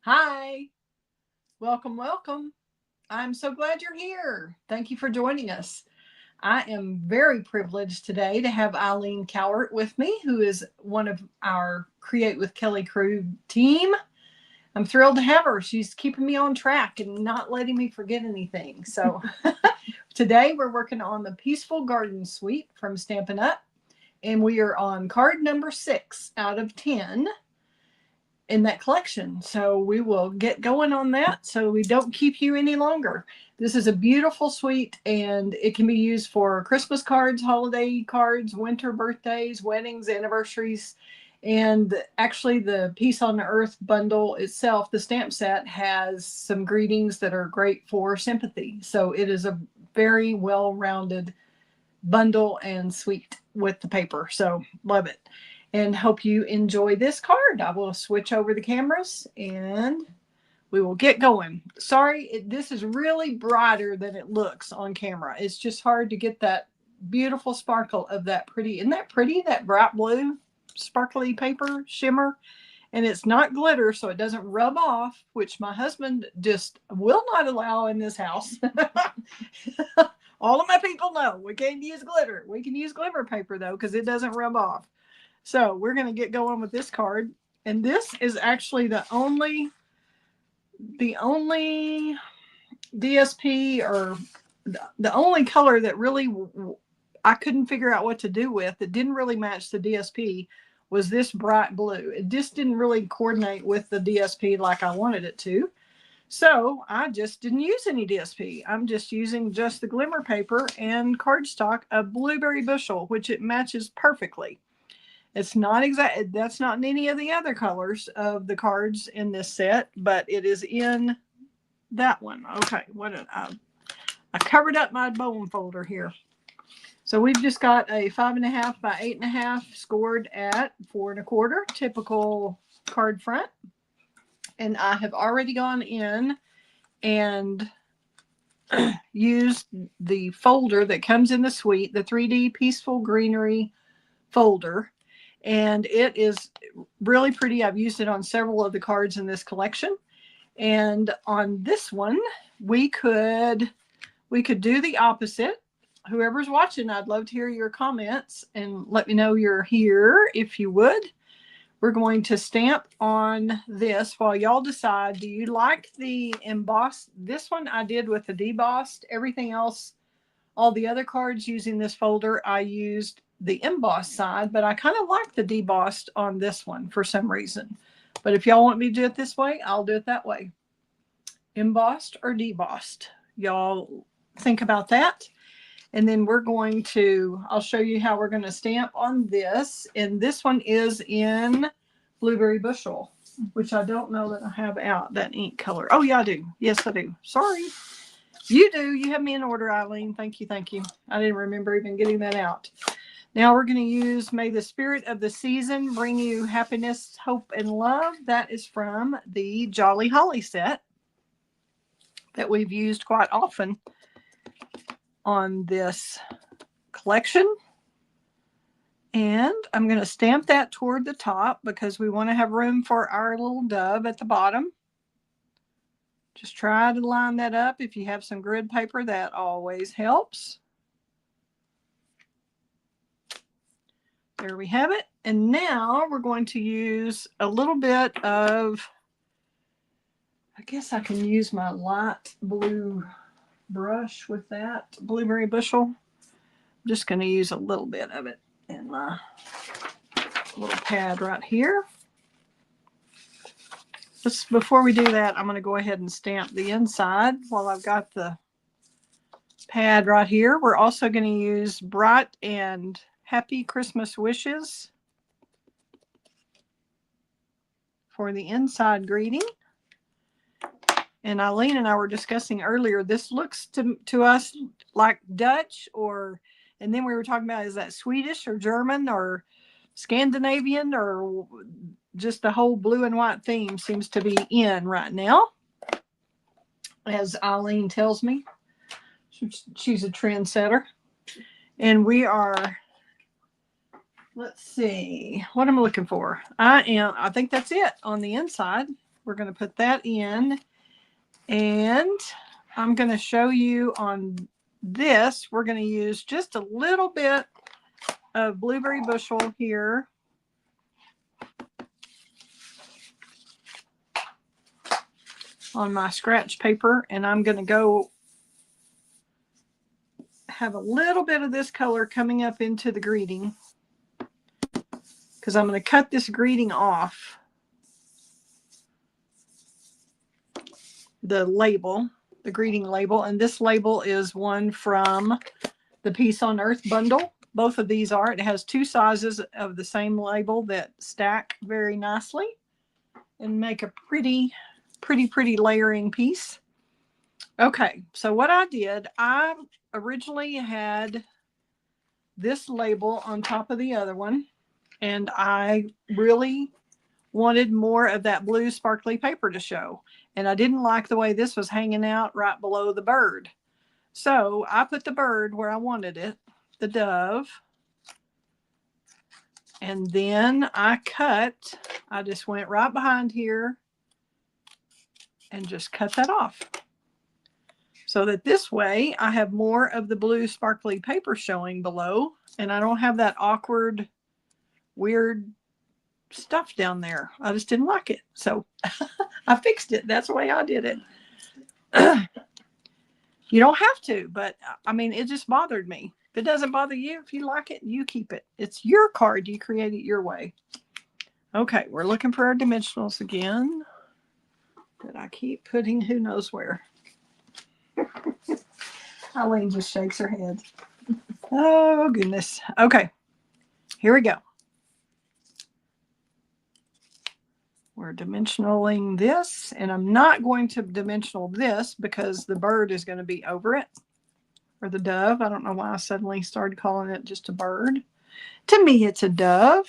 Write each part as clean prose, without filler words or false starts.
Hi, welcome, welcome. I'm so glad you're here. Thank you for joining us. I am very privileged today to have Eileen Cowart with me, who is one of our Create with Kelly crew team. I'm thrilled to have her. She's keeping me on track and not letting me forget anything. So today we're working on the Peaceful Garden Suite from Stampin' Up, and we are on card number 6 out of 10 in that collection. So we will get going on that so we don't keep you any longer. This is a beautiful suite and it can be used for Christmas cards, holiday cards, winter birthdays, weddings, anniversaries. And actually, the Peace on the Earth bundle itself, the stamp set, has some greetings that are great for sympathy. So it is a very well rounded bundle and suite with the paper. So love it and hope you enjoy this card. I will switch over the cameras and we will get going. Sorry, this is really brighter than it looks on camera. It's just hard to get that beautiful sparkle of that pretty. Isn't that pretty? That bright blue sparkly paper shimmer. And it's not glitter, so it doesn't rub off, which my husband just will not allow in this house. All of my people know we can't use glitter. We can use glimmer paper though, because it doesn't rub off. So we're going to get going with this card. And this is actually the only DSP, or the only color that really I couldn't figure out what to do with that didn't really match the DSP was this bright blue. It just didn't really coordinate with the DSP like I wanted it to. So I just didn't use any DSP. I'm just using just the glimmer paper and cardstock of Blueberry Bushel, which it matches perfectly. It's not exact. That's not in any of the other colors of the cards in this set, but it is in that one. Okay, what did I covered up my bone folder here. So we've just got a 5.5 by 8.5 scored at 4 1/4, typical card front. And I have already gone in and used the folder that comes in the suite, the 3D Peaceful Greenery folder. And it is really pretty. I've used it on several of the cards in this collection. And on this one, we could do the opposite. Whoever's watching, I'd love to hear your comments and let me know you're here if you would. We're going to stamp on this while y'all decide, do you like the embossed? This one I did with the debossed. Everything else, all the other cards using this folder, I used the embossed side, but I kind of like the debossed on this one for some reason. But if y'all want me to do it this way, I'll do it that way. Embossed or debossed? Y'all think about that. And then I'll show you how we're going to stamp on this. And this one is in Blueberry Bushel, which I don't know that I have out, that ink color. Oh, yeah, I do. Yes, I do. Sorry. You do. You have me in order, Eileen. Thank you. Thank you. I didn't remember even getting that out. Now we're going to use May the Spirit of the Season Bring You Happiness, Hope, and Love. That is from the Jolly Holly set that we've used quite often on this collection. And I'm going to stamp that toward the top because we want to have room for our little dove at the bottom. Just try to line that up. If you have some grid paper, that always helps. There we have it. And now we're going to use a little bit of, I guess I can use my light blue brush with that Blueberry Bushel. I'm just going to use a little bit of it in my little pad right here. Just before we do that, I'm going to go ahead and stamp the inside while I've got the pad right here. We're also going to use Bright and Happy Christmas Wishes for the inside greeting. And Eileen and I were discussing earlier, this looks to us like Dutch, and then we were talking about, is that Swedish or German or Scandinavian, or just the whole blue and white theme seems to be in right now, as Eileen tells me. She's a trendsetter. And we are, let's see, what am I looking for? I think that's it on the inside. We're going to put that in. And I'm going to show you on this, we're going to use just a little bit of blueberry bushel here. On my scratch paper, and I'm going to go have a little bit of this color coming up into the greeting, because I'm going to cut this greeting off the label, the greeting label, and this label is one from the Peace on Earth bundle. Both of these are. It has two sizes of the same label that stack very nicely and make a pretty layering piece. Okay, so what I did, I originally had this label on top of the other one, and I really wanted more of that blue sparkly paper to show. And I didn't like the way this was hanging out right below the bird. So I put the bird where I wanted it, the dove. And then I just went right behind here and just cut that off. So that this way I have more of the blue sparkly paper showing below, and I don't have that awkward, weird stuff down there. I just didn't like it. So I fixed it. That's the way I did it. You don't have to, but I mean, it just bothered me. If it doesn't bother you, if you like it, you keep it. It's your card. You create it your way. Okay, we're looking for our dimensionals again that I keep putting who knows where. Eileen just shakes her head. Oh, goodness. Okay, here we go. We're dimensionaling this, and I'm not going to dimensional this because the bird is going to be over it, or the dove. I don't know why I suddenly started calling it just a bird. To me, it's a dove.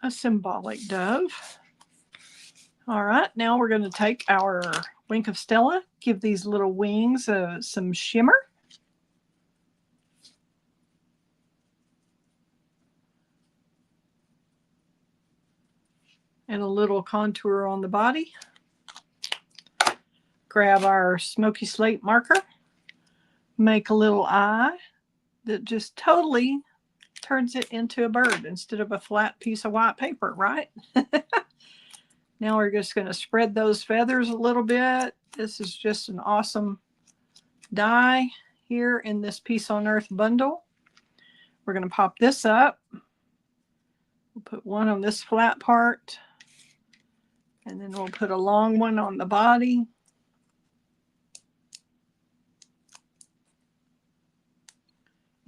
A symbolic dove. All right, now we're going to take our Wink of Stella, give these little wings some shimmer. And a little contour on the body. Grab our smoky slate marker, make a little eye that just totally turns it into a bird instead of a flat piece of white paper, right? Now we're just going to spread those feathers a little bit. This is just an awesome die here in this Peace on Earth bundle. We're going to pop this up. We'll put one on this flat part, and then we'll put a long one on the body.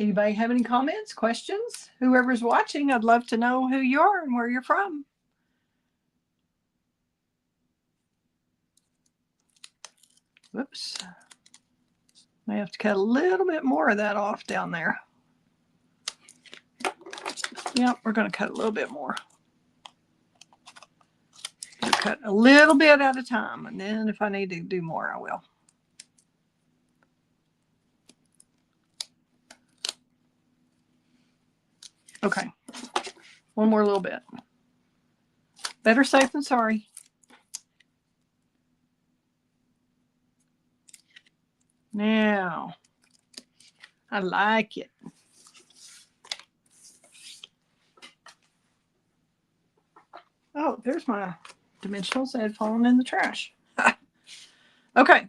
Anybody have any comments, questions? Whoever's watching, I'd love to know who you are and where you're from. Whoops. I have to cut a little bit more of that off down there. Yep, we're going to cut a little bit more. Cut a little bit at a time, and then if I need to do more, I will. Okay, one more little bit. Better safe than sorry. Now, I like it. Oh, there's my dimensionals that had fallen in the trash. Okay,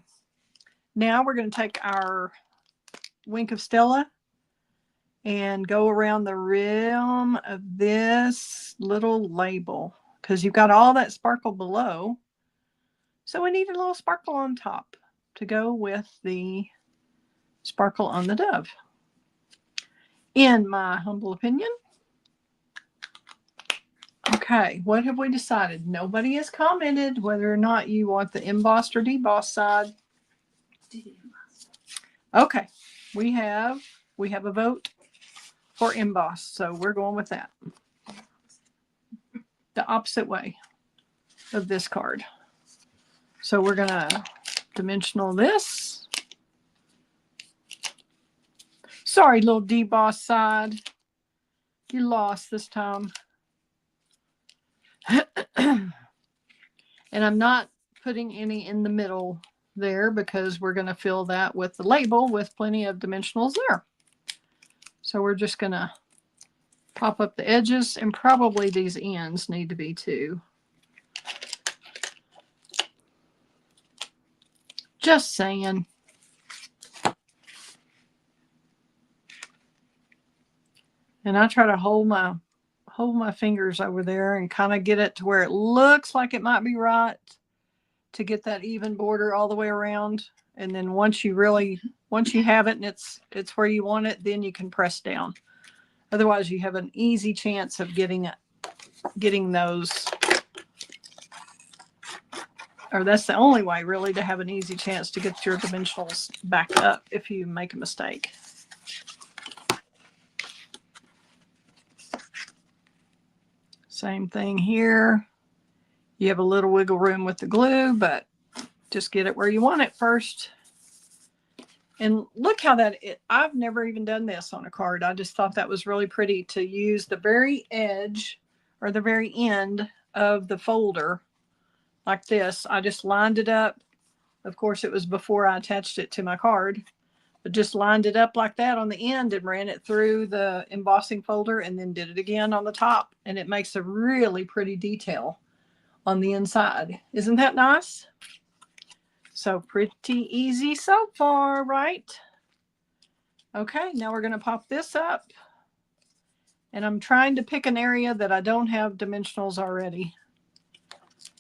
now we're going to take our Wink of Stella and go around the rim of this little label, because you've got all that sparkle below. So we need a little sparkle on top to go with the sparkle on the dove, in my humble opinion. Okay, what have we decided? Nobody has commented whether or not you want the embossed or debossed side. Okay, we have a vote for embossed, so we're going with that. The opposite way of this card. So we're going to dimensional this. Sorry, little debossed side. You lost this time. And I'm not putting any in the middle there because we're going to fill that with the label with plenty of dimensionals there. So we're just going to pop up the edges, and probably these ends need to be too. Just saying. And I try to hold my fingers over there and kind of get it to where it looks like it might be right to get that even border all the way around. And then once you have it and it's where you want it, then you can press down. Otherwise you have an easy chance of getting those, or that's the only way really to have an easy chance to get your dimensionals back up if you make a mistake. Same thing here. You have a little wiggle room with the glue, but just get it where you want it first. And look how I've never even done this on a card. I just thought that was really pretty to use the very edge or the very end of the folder like this. I just lined it up. Of course, it was before I attached it to my card, but just lined it up like that on the end and ran it through the embossing folder and then did it again on the top. And it makes a really pretty detail on the inside. Isn't that nice? So pretty easy so far, right? Okay, now we're going to pop this up. And I'm trying to pick an area that I don't have dimensionals already.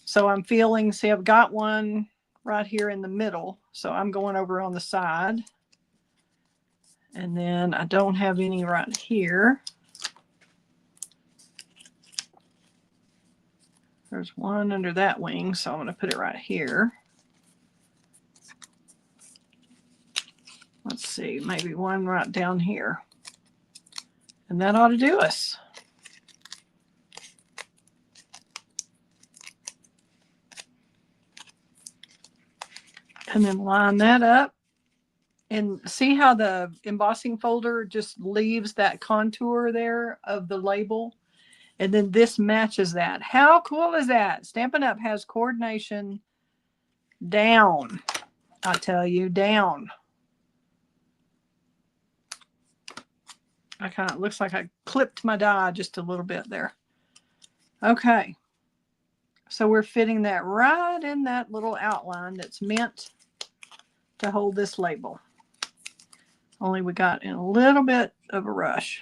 So I'm feeling, see, I've got one right here in the middle. So I'm going over on the side. And then I don't have any right here. There's one under that wing, so I'm going to put it right here. Let's see, maybe one right down here. And that ought to do us. And then line that up. And see how the embossing folder just leaves that contour there of the label? And then this matches that. How cool is that? Stampin' Up! Has coordination down. I tell you, down. I kind of looks like I clipped my die just a little bit there. Okay. So we're fitting that right in that little outline that's meant to hold this label. Only we got in a little bit of a rush.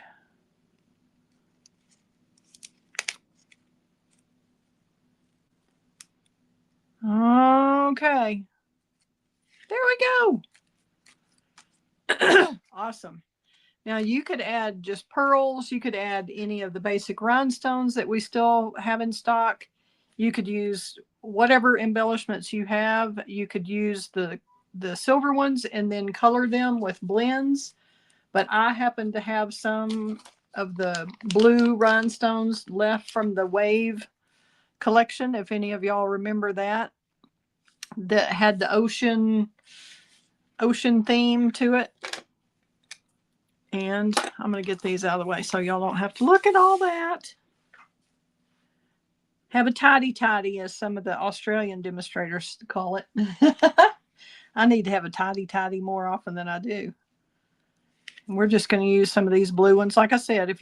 Okay. There we go. Awesome. Now you could add just pearls. You could add any of the basic rhinestones that we still have in stock. You could use whatever embellishments you have. You could use the silver ones and then color them with blends. But I happen to have some of the blue rhinestones left from the Wave collection, if any of y'all remember that had the ocean theme to it. And I'm going to get these out of the way so y'all don't have to look at all that. Have a tidy, as some of the Australian demonstrators call it. I need to have a tidy more often than I do. And we're just going to use some of these blue ones. Like I said, if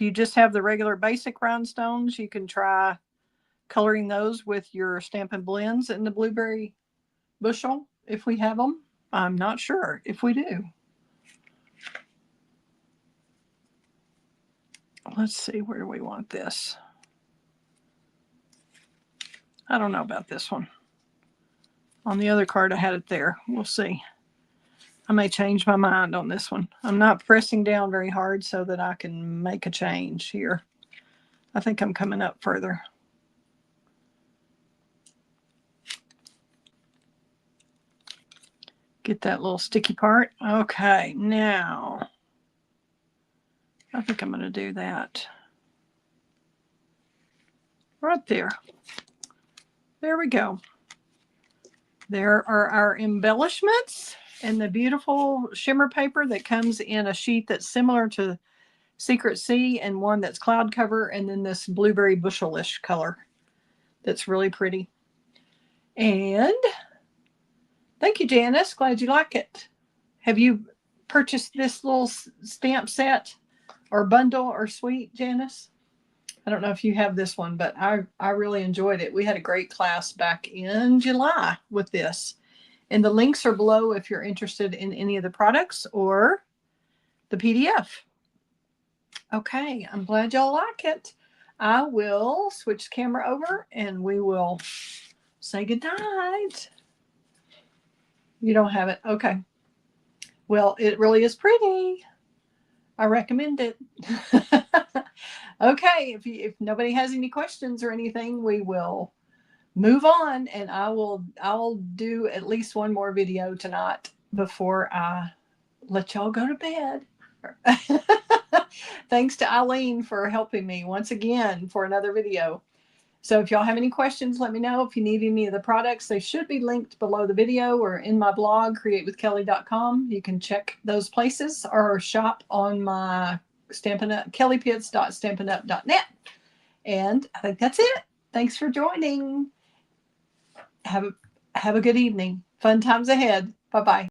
you just have the regular basic rhinestones, you can try coloring those with your Stampin' Blends in the blueberry bushel if we have them. I'm not sure if we do. Let's see, where do we want this? I don't know about this one. On the other card, I had it there. We'll see. I may change my mind on this one. I'm not pressing down very hard so that I can make a change here. I think I'm coming up further. Get that little sticky part. Okay, now I think I'm going to do that right there. There we go. There are our embellishments and the beautiful shimmer paper that comes in a sheet that's similar to Secret Sea, and one that's cloud cover, and then this blueberry bushelish color that's really pretty. And thank you, Janice. Glad you like it. Have you purchased this little stamp set or bundle or suite, Janice? I don't know if you have this one, but I really enjoyed it. We had a great class back in July with this. And the links are below if you're interested in any of the products or the PDF. Okay, I'm glad y'all like it. I will switch the camera over and we will say goodnight. You don't have it? Okay. Well, it really is pretty. I recommend it. Okay, if nobody has any questions or anything, we will move on, and I'll do at least one more video tonight before I let y'all go to bed. Thanks to Eileen for helping me once again for another video. So if y'all have any questions, let me know. If you need any of the products, they should be linked below the video or in my blog, createwithkelly.com. You can check those places or shop on my Stampin' Up, kellypitts.stampinup.net. And I think that's it. Thanks for joining. Have a good evening. Fun times ahead. Bye-bye.